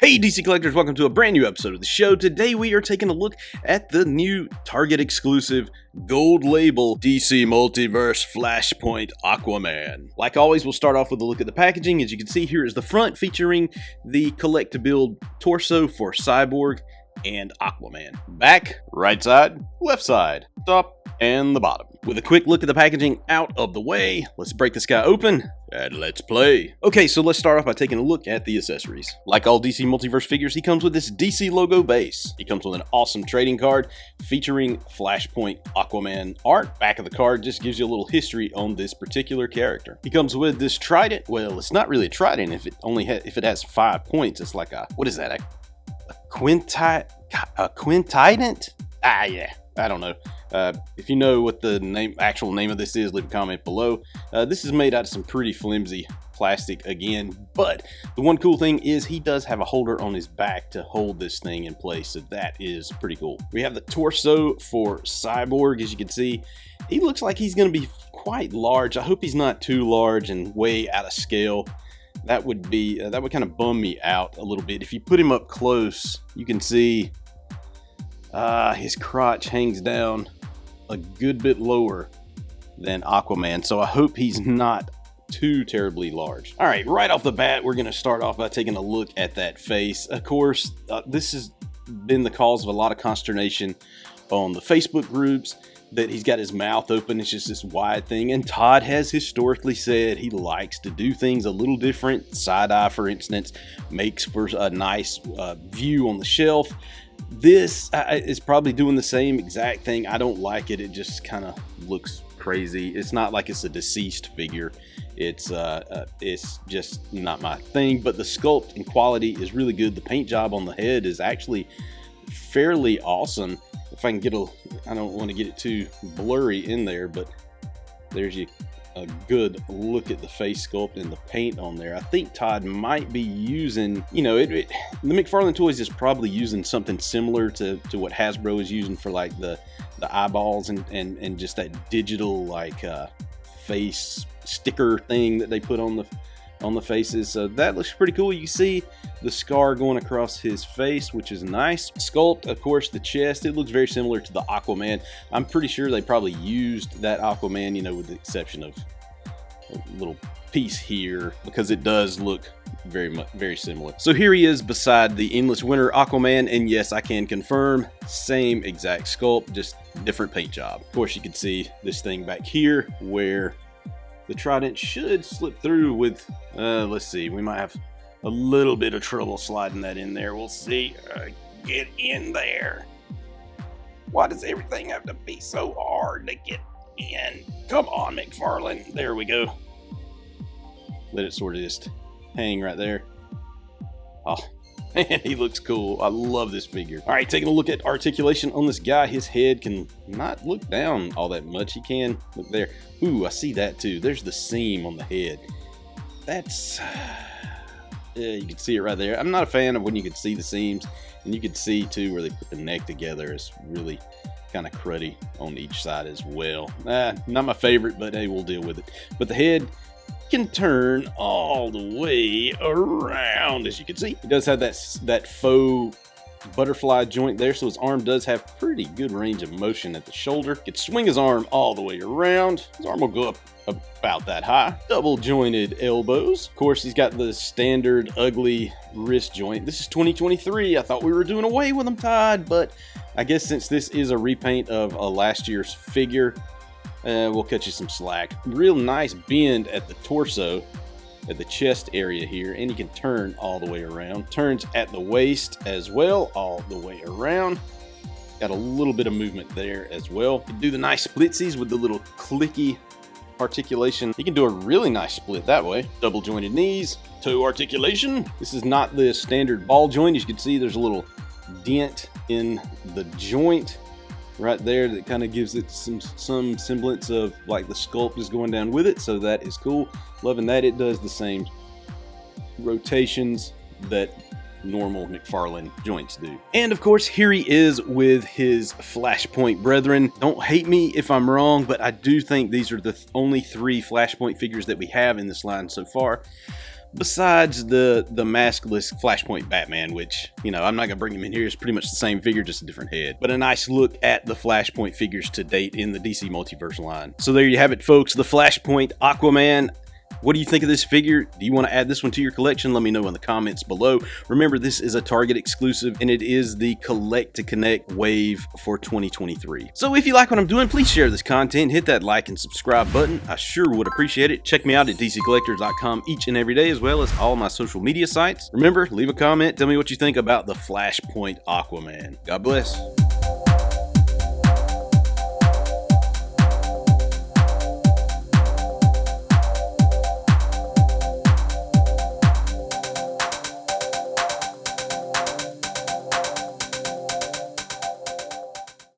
Hey DC Collectors, welcome to a brand new episode of the show. Today we are taking a look at the new Target exclusive gold label DC Multiverse Flashpoint Aquaman. Like always, we'll start off with a look at the packaging. As you can see, here is the front featuring the collect-to-build torso for Cyborg and Aquaman. Back, right side, left side, top, and the bottom. With a quick look at the packaging out of the way, let's break this guy open and let's play. Okay, so let's start off by taking a look at the accessories. Like all DC Multiverse figures, he comes with this DC logo base. He comes with an awesome trading card featuring Flashpoint Aquaman art. Back of the card just gives you a little history on this particular character. He comes with this trident. Well, it's not really a trident if it has 5 points. It's like a, what is that? A quintident? Yeah. I don't know. If you know what the actual name of this is, leave a comment below. This is made out of some pretty flimsy plastic again, but the one cool thing is he does have a holder on his back to hold this thing in place, so that is pretty cool. We have the torso for Cyborg. As you can see, he looks like he's going to be quite large. I hope he's not too large and way out of scale. That would kind of bum me out a little bit. If you put him up close, you can see his crotch hangs down a good bit lower than Aquaman, so I hope he's not too terribly large. All right, right off the bat, we're going to start off by taking a look at that face. Of course, this has been the cause of a lot of consternation on the Facebook groups, that he's got his mouth open. It's just this wide thing, and Todd has historically said he likes to do things a little different. Side-eye, for instance, makes for a nice view on the shelf. This is probably doing the same exact thing. I don't like it. It just kind of looks crazy. It's not like it's a deceased figure. It's just not my thing, but the sculpt and quality is really good. The paint job on the head is actually fairly awesome. If I can get I don't want to get it too blurry in there, but there's a good look at the face sculpt and the paint on there. I think Todd might be using, the McFarlane Toys is probably using something similar to what Hasbro is using for like the eyeballs and just that digital like face sticker thing that they put on the faces. So that looks pretty cool. You see the scar going across his face, which is nice. Sculpt, of course, the chest, it looks very similar to the Aquaman. I'm pretty sure they probably used that Aquaman, with the exception of a little piece here, because it does look very similar. So here he is beside the Endless Winter Aquaman, and yes, I can confirm, same exact sculpt, just different paint job. Of course, you can see this thing back here where the trident should slip through with, let's see, we might have a little bit of trouble sliding that in there. We'll see. Get in there. Why does everything have to be so hard to get in? Come on, McFarlane. There we go. Let it sort of just hang right there. Oh, man, he looks cool. I love this figure. All right, taking a look at articulation on this guy. His head can not look down all that much. He can look there. Ooh, I see that too. There's the seam on the head. That's, you can see it right there. I'm not a fan of when you can see the seams, and you can see too where they put the neck together. It's really kind of cruddy on each side as well. Not my favorite, but hey, we'll deal with it. But the head can turn all the way around, as you can see. It does have that faux butterfly joint there, so his arm does have pretty good range of motion at the shoulder. He can swing his arm all the way around. His arm will go up about that high. Double jointed elbows. Of course, he's got the standard ugly wrist joint. This is 2023. I thought we were doing away with them, Todd, but I guess since this is a repaint of a last year's figure, we'll cut you some slack. Real nice bend at the torso, at the chest area here, and you can turn all the way around. Turns at the waist as well, all the way around. Got a little bit of movement there as well. You can do the nice splitsies with the little clicky articulation. You can do a really nice split that way. Double jointed knees, toe articulation. This is not the standard ball joint. As you can see, there's a little dent in the joint right there that kind of gives it some semblance of like the sculpt is going down with it, so that is cool. Loving that. It does the same rotations that normal McFarlane joints do. And of course, here he is with his Flashpoint brethren. Don't hate me if I'm wrong, but I do think these are the only 3 Flashpoint figures that we have in this line so far. besides the maskless Flashpoint Batman, which, you know, I'm not gonna bring him in here. It's pretty much the same figure, just a different head. But a nice look at the Flashpoint figures to date in the DC Multiverse line. So there you have it, folks, the Flashpoint Aquaman. What do you think of this figure? Do you want to add this one to your collection? Let me know in the comments below. Remember, this is a Target exclusive, and it is the Collect to Connect wave for 2023. So if you like what I'm doing, please share this content, hit that like and subscribe button. I sure would appreciate it. Check me out at dccollectors.com each and every day, as well as all my social media sites. Remember, leave a comment, tell me what you think about the Flashpoint Aquaman. God bless.